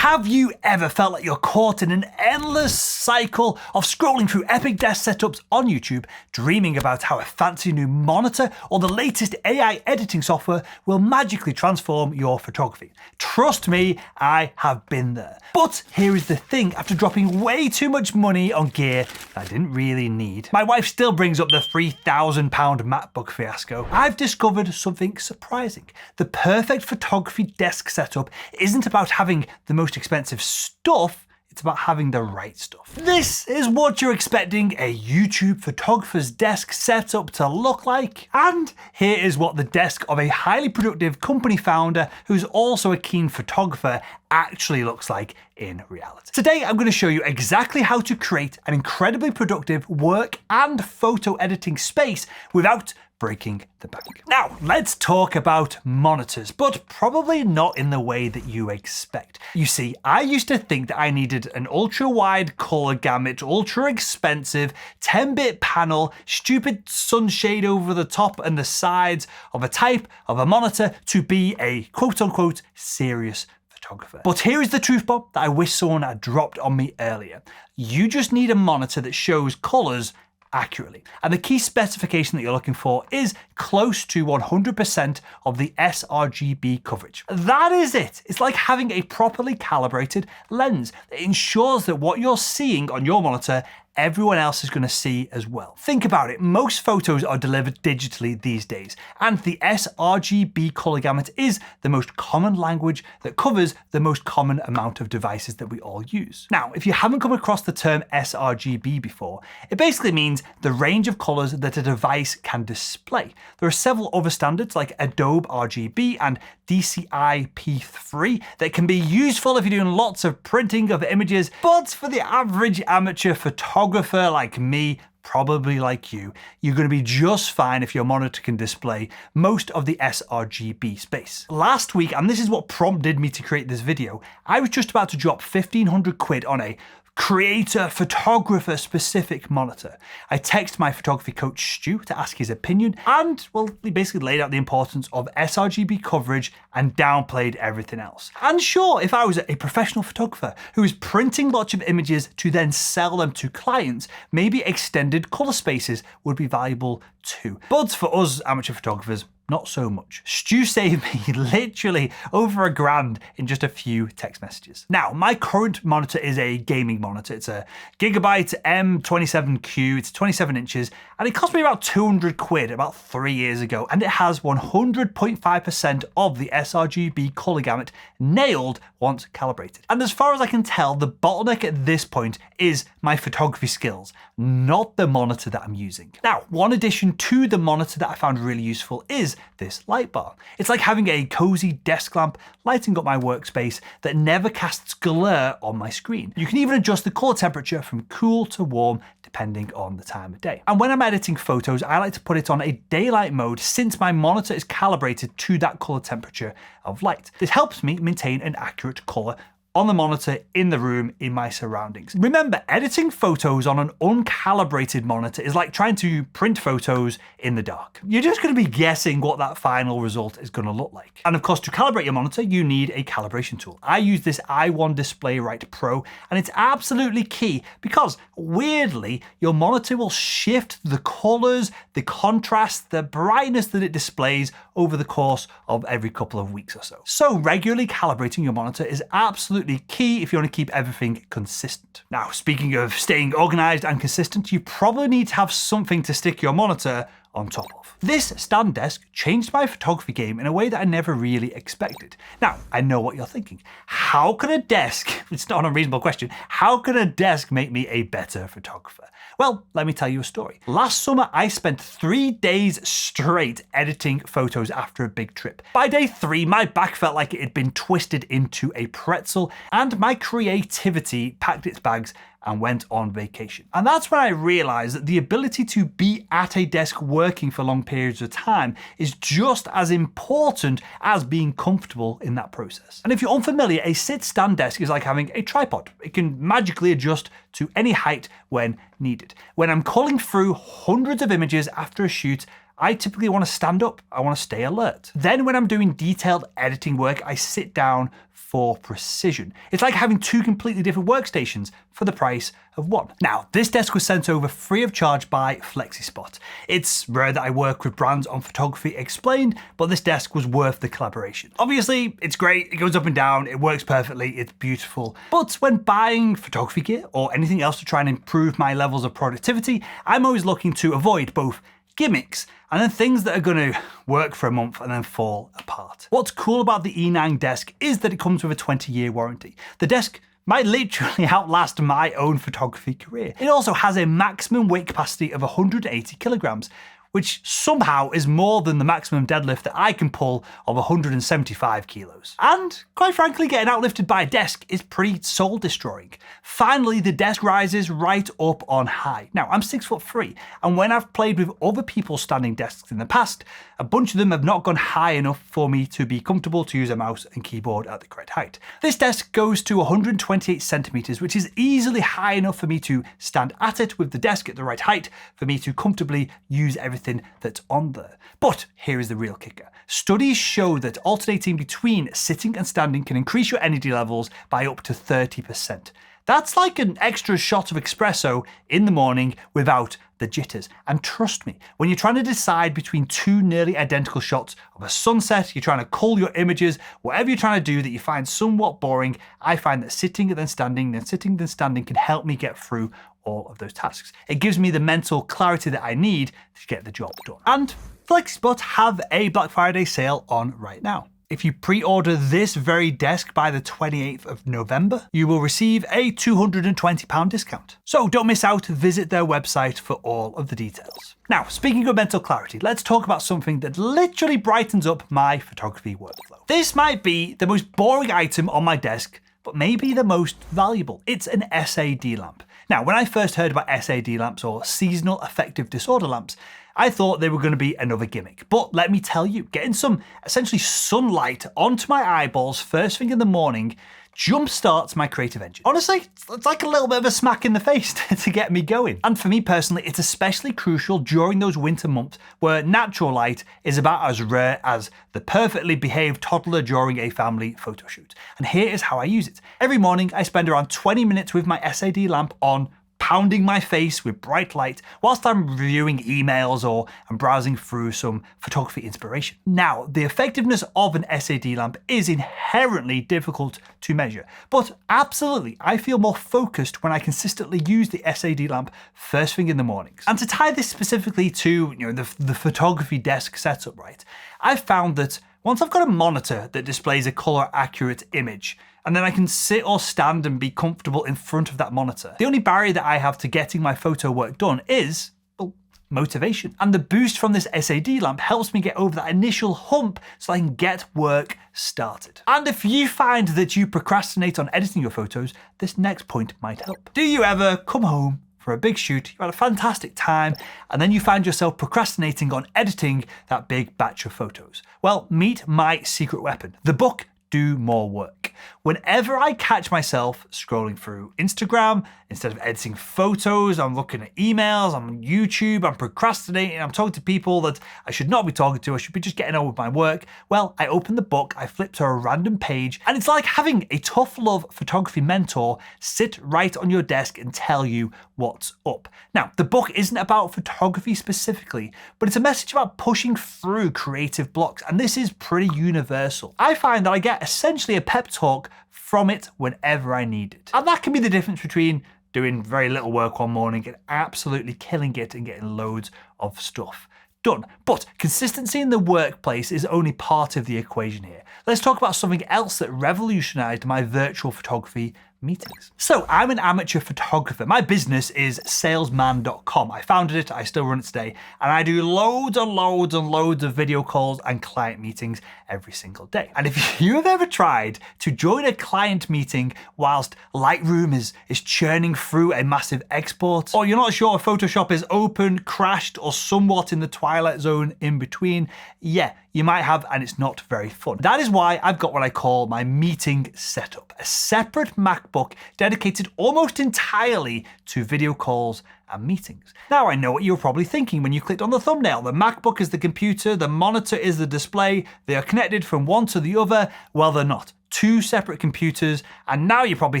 Have you ever felt like you're caught in an endless cycle of scrolling through epic desk setups on YouTube, dreaming about how a fancy new monitor or the latest AI editing software will magically transform your photography? Trust me, I have been there. But here is the thing, after dropping way too much money on gear that I didn't really need, my wife still brings up the £3,000 MacBook fiasco, I've discovered something surprising. The perfect photography desk setup isn't about having the most expensive stuff, it's about having the right stuff. This is what you're expecting a YouTube photographer's desk setup to look like. And here is what the desk of a highly productive company founder who's also a keen photographer actually looks like in reality. Today, I'm going to show you exactly how to create an incredibly productive work and photo editing space without breaking the bank. Now, let's talk about monitors, but probably not in the way that you expect. You see, I used to think that I needed an ultra-wide color gamut, ultra-expensive 10-bit panel, stupid sunshade over the top and the sides of a type of a monitor to be a quote-unquote serious photographer. But here is the truth bomb that I wish someone had dropped on me earlier. You just need a monitor that shows colors accurately. And the key specification that you're looking for is close to 100% of the sRGB coverage. That is it. It's like having a properly calibrated lens that ensures that what you're seeing on your monitor everyone else is going to see as well. Think about it, most photos are delivered digitally these days, and the sRGB color gamut is the most common language that covers the most common amount of devices that we all use. Now, if you haven't come across the term sRGB before, it basically means the range of colors that a device can display. There are several other standards like Adobe RGB and DCI P3 that can be useful if you're doing lots of printing of images, but for the average amateur photographer like me, probably like you, you're going to be just fine if your monitor can display most of the sRGB space. Last week, and this is what prompted me to create this video, I was just about to drop 1,500 quid on a creator, photographer specific monitor. I texted my photography coach Stu to ask his opinion, and well, he basically laid out the importance of sRGB coverage and downplayed everything else. And sure, if I was a professional photographer who is printing lots of images to then sell them to clients, maybe extended color spaces would be valuable too. But for us amateur photographers, not so much. Stu saved me literally over $1,000 in just a few text messages. Now, my current monitor is a gaming monitor. It's a Gigabyte M27Q, it's 27 inches, and it cost me about 200 quid about 3 years ago, and it has 100.5% of the sRGB color gamut nailed once calibrated. And as far as I can tell, the bottleneck at this point is my photography skills, not the monitor that I'm using. Now, one addition to the monitor that I found really useful is this light bar. It's like having a cozy desk lamp lighting up my workspace that never casts glare on my screen. You can even adjust the color temperature from cool to warm depending on the time of day. And when I'm editing photos, I like to put it on a daylight mode since my monitor is calibrated to that color temperature of light. This helps me maintain an accurate color on the monitor, in the room, in my surroundings. Remember, editing photos on an uncalibrated monitor is like trying to print photos in the dark. You're just going to be guessing what that final result is going to look like. And of course, to calibrate your monitor, you need a calibration tool. I use this i1 DisplayWrite Pro, and it's absolutely key because, weirdly, your monitor will shift the colors, the contrast, the brightness that it displays over the course of every couple of weeks or so. So regularly calibrating your monitor is absolutely key if you want to keep everything consistent. Now, speaking of staying organized and consistent, you probably need to have something to stick your monitor on top of. This stand desk changed my photography game in a way that I never really expected. Now, I know what you're thinking. How can a desk, it's not an unreasonable question, how can a desk make me a better photographer? Well, let me tell you a story. Last summer, I spent 3 days straight editing photos after a big trip. By day 3, my back felt like it had been twisted into a pretzel, and my creativity packed its bags and went on vacation. And that's when I realized that the ability to be at a desk working for long periods of time is just as important as being comfortable in that process. And if you're unfamiliar, a sit-stand desk is like having a tripod. It can magically adjust to any height when needed. When I'm culling through hundreds of images after a shoot, I typically want to stand up. I want to stay alert. Then when I'm doing detailed editing work, I sit down for precision. It's like having two completely different workstations for the price of one. Now, this desk was sent over free of charge by FlexiSpot. It's rare that I work with brands on Photography Explained, but this desk was worth the collaboration. Obviously, it's great, it goes up and down, it works perfectly, it's beautiful. But when buying photography gear or anything else to try and improve my levels of productivity, I'm always looking to avoid both gimmicks and then things that are going to work for a month and then fall apart. What's cool about the E9 desk is that it comes with a 20-year warranty. The desk might literally outlast my own photography career. It also has a maximum weight capacity of 180 kilograms, which somehow is more than the maximum deadlift that I can pull of 175 kilos. And quite frankly, getting outlifted by a desk is pretty soul destroying. Finally, the desk rises right up on high. Now, I'm 6'3", and when I've played with other people's standing desks in the past, a bunch of them have not gone high enough for me to be comfortable to use a mouse and keyboard at the correct height. This desk goes to 128 centimeters, which is easily high enough for me to stand at it with the desk at the right height for me to comfortably use everything that's on there. But here is the real kicker. Studies show that alternating between sitting and standing can increase your energy levels by up to 30%. That's like an extra shot of espresso in the morning without the jitters. And trust me, when you're trying to decide between two nearly identical shots of a sunset, you're trying to cull your images, whatever you're trying to do that you find somewhat boring, I find that sitting and then standing, then sitting, then standing can help me get through all of those tasks. It gives me the mental clarity that I need to get the job done. And FlexiSpot have a Black Friday sale on right now. If you pre-order this very desk by the 28th of November, you will receive a £220 discount. So don't miss out, visit their website for all of the details. Now, speaking of mental clarity, let's talk about something that literally brightens up my photography workflow. This might be the most boring item on my desk, but maybe the most valuable. It's an SAD lamp. Now, when I first heard about SAD lamps, or seasonal affective disorder lamps, I thought they were going to be another gimmick. But let me tell you, getting some essentially sunlight onto my eyeballs first thing in the morning jumpstarts my creative engine. Honestly, it's like a little bit of a smack in the face to get me going. And for me personally, it's especially crucial during those winter months where natural light is about as rare as the perfectly behaved toddler during a family photo shoot. And here is how I use it. Every morning, I spend around 20 minutes with my SAD lamp on, pounding my face with bright light whilst I'm reviewing emails or I'm browsing through some photography inspiration. Now, the effectiveness of an SAD lamp is inherently difficult to measure, but absolutely, I feel more focused when I consistently use the SAD lamp first thing in the mornings. And to tie this specifically to the photography desk setup, right, I've found that once I've got a monitor that displays a color accurate image, and then I can sit or stand and be comfortable in front of that monitor, the only barrier that I have to getting my photo work done is, well, motivation. And the boost from this SAD lamp helps me get over that initial hump so I can get work started. And if you find that you procrastinate on editing your photos, this next point might help. Do you ever come home for a big shoot, you had a fantastic time, and then you find yourself procrastinating on editing that big batch of photos? Well, meet my secret weapon, the book Do More Work. Whenever I catch myself scrolling through Instagram, instead of editing photos, I'm looking at emails, I'm on YouTube, I'm procrastinating, I'm talking to people that I should not be talking to, I should be just getting on with my work. Well, I open the book, I flip to a random page, and it's like having a tough love photography mentor sit right on your desk and tell you what's up. Now, the book isn't about photography specifically, but it's a message about pushing through creative blocks, and this is pretty universal. I find that I get essentially a pep talk from it whenever I need it. And that can be the difference between doing very little work one morning and absolutely killing it and getting loads of stuff done. But consistency in the workplace is only part of the equation here. Let's talk about something else that revolutionized my virtual photography meetings. So I'm an amateur photographer. My business is salesman.com. I founded it, I still run it today, and I do loads and loads and loads of video calls and client meetings every single day. And if you have ever tried to join a client meeting whilst Lightroom is churning through a massive export, or you're not sure if Photoshop is open, crashed, or somewhat in the twilight zone in between, yeah, you might have, and it's not very fun. That is why I've got what I call my meeting setup, a separate MacBook dedicated almost entirely to video calls and meetings. Now I know what you were probably thinking when you clicked on the thumbnail. The MacBook is the computer, the monitor is the display, they are connected from one to the other. Well, they're not. Two separate computers, and now you're probably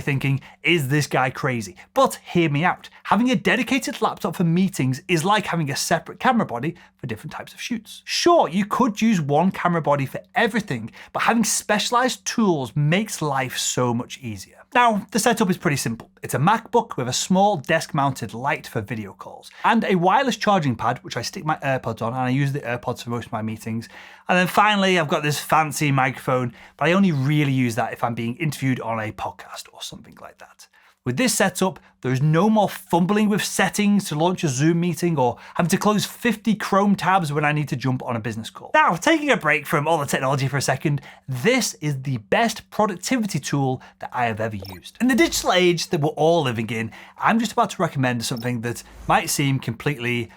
thinking, is this guy crazy? But hear me out. Having a dedicated laptop for meetings is like having a separate camera body for different types of shoots. Sure, you could use one camera body for everything, but having specialized tools makes life so much easier. Now, the setup is pretty simple. It's a MacBook with a small desk-mounted light for video calls, and a wireless charging pad, which I stick my AirPods on, and I use the AirPods for most of my meetings. And then finally, I've got this fancy microphone, but I only really use that if I'm being interviewed on a podcast or something like that. With this setup, there's no more fumbling with settings to launch a Zoom meeting or having to close 50 Chrome tabs when I need to jump on a business call. Now, taking a break from all the technology for a second, this is the best productivity tool that I have ever used. In the digital age that we're all living in, I'm just about to recommend something that might seem completely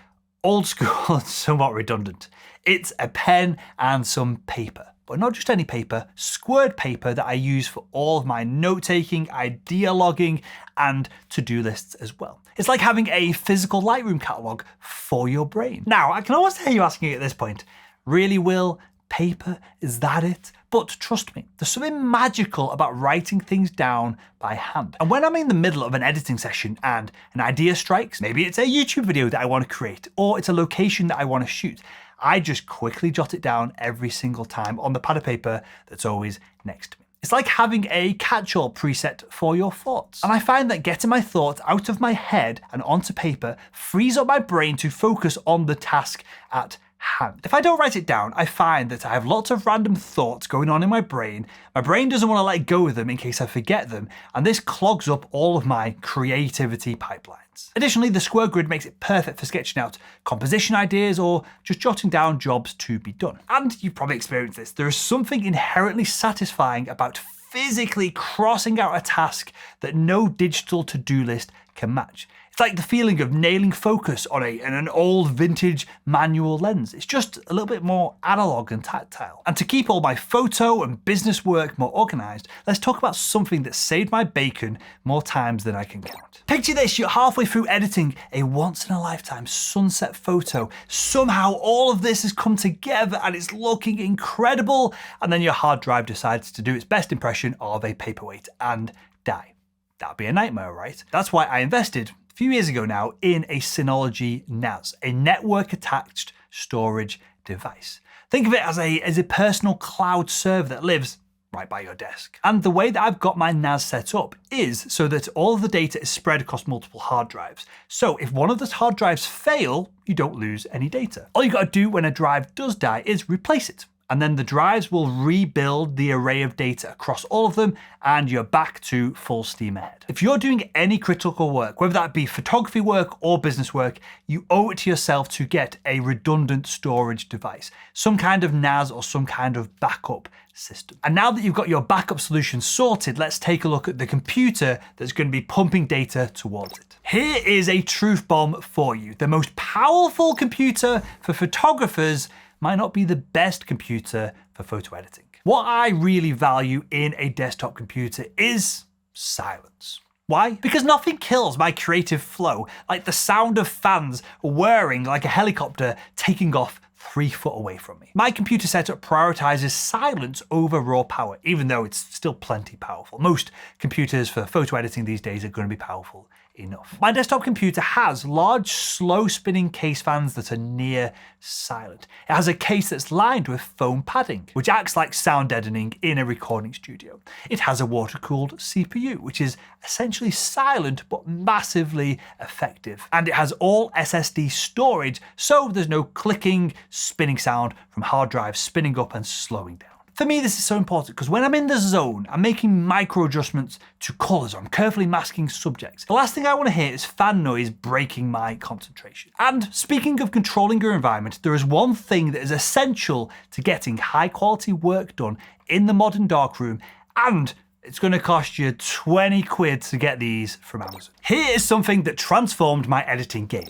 old school and somewhat redundant. It's a pen and some paper. But not just any paper, squared paper that I use for all of my note-taking, idea logging, and to-do lists as well. It's like having a physical Lightroom catalog for your brain. Now, I can almost hear you asking at this point, really, Will? Paper? Is that it? But trust me, there's something magical about writing things down by hand. And when I'm in the middle of an editing session and an idea strikes, maybe it's a YouTube video that I want to create, or it's a location that I want to shoot, I just quickly jot it down every single time on the pad of paper that's always next to me. It's like having a catch-all preset for your thoughts. And I find that getting my thoughts out of my head and onto paper frees up my brain to focus on the task at hand. If I don't write it down, I find that I have lots of random thoughts going on in my brain. My brain doesn't want to let go of them in case I forget them, and this clogs up all of my creativity pipelines. Additionally, the square grid makes it perfect for sketching out composition ideas or just jotting down jobs to be done. And you've probably experienced this. There is something inherently satisfying about physically crossing out a task that no digital to-do list can match. It's like the feeling of nailing focus on an old vintage manual lens. It's just a little bit more analog and tactile. And to keep all my photo and business work more organized, let's talk about something that saved my bacon more times than I can count. Picture this, you're halfway through editing a once-in-a-lifetime sunset photo. Somehow all of this has come together and it's looking incredible, and then your hard drive decides to do its best impression of a paperweight and die. That'd be a nightmare, right? That's why I invested a few years ago now in a Synology NAS, a network-attached storage device. Think of it as a personal cloud server that lives right by your desk. And the way that I've got my NAS set up is so that all of the data is spread across multiple hard drives. So if one of those hard drives fail, you don't lose any data. All you gotta do when a drive does die is replace it. And then the drives will rebuild the array of data across all of them, and you're back to full steam ahead. If you're doing any critical work, whether that be photography work or business work, you owe it to yourself to get a redundant storage device, some kind of NAS or some kind of backup system. And now that you've got your backup solution sorted, let's take a look at the computer that's going to be pumping data towards it. Here is a truth bomb for you. The most powerful computer for photographers might not be the best computer for photo editing. What I really value in a desktop computer is silence. Why? Because nothing kills my creative flow like the sound of fans whirring like a helicopter taking off 3 foot away from me. My computer setup prioritizes silence over raw power, even though it's still plenty powerful. Most computers for photo editing these days are going to be powerful enough. My desktop computer has large, slow spinning case fans that are near silent. It has a case that's lined with foam padding, which acts like sound deadening in a recording studio. It has a water-cooled CPU, which is essentially silent but massively effective. And it has all SSD storage, so there's no clicking, spinning sound from hard drives spinning up and slowing down. For me, this is so important because when I'm in the zone, I'm making micro adjustments to colors, or I'm carefully masking subjects. The last thing I want to hear is fan noise breaking my concentration. And speaking of controlling your environment, there is one thing that is essential to getting high quality work done in the modern darkroom, and it's going to cost you 20 quid to get these from Amazon. Here is something that transformed my editing game: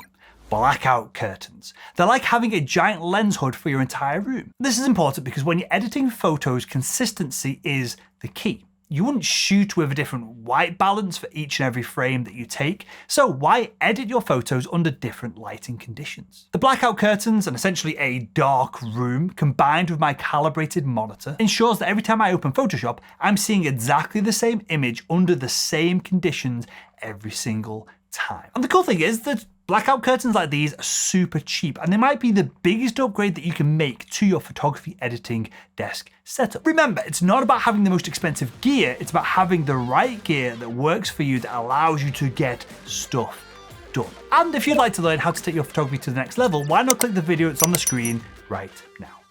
blackout curtains. They're like having a giant lens hood for your entire room. This is important because when you're editing photos, consistency is the key. You wouldn't shoot with a different white balance for each and every frame that you take, so why edit your photos under different lighting conditions? The blackout curtains and essentially a dark room combined with my calibrated monitor ensures that every time I open Photoshop, I'm seeing exactly the same image under the same conditions every single time. And the cool thing is that blackout curtains like these are super cheap, and they might be the biggest upgrade that you can make to your photography editing desk setup. Remember, it's not about having the most expensive gear, it's about having the right gear that works for you, that allows you to get stuff done. And if you'd like to learn how to take your photography to the next level, why not click the video that's on the screen right now.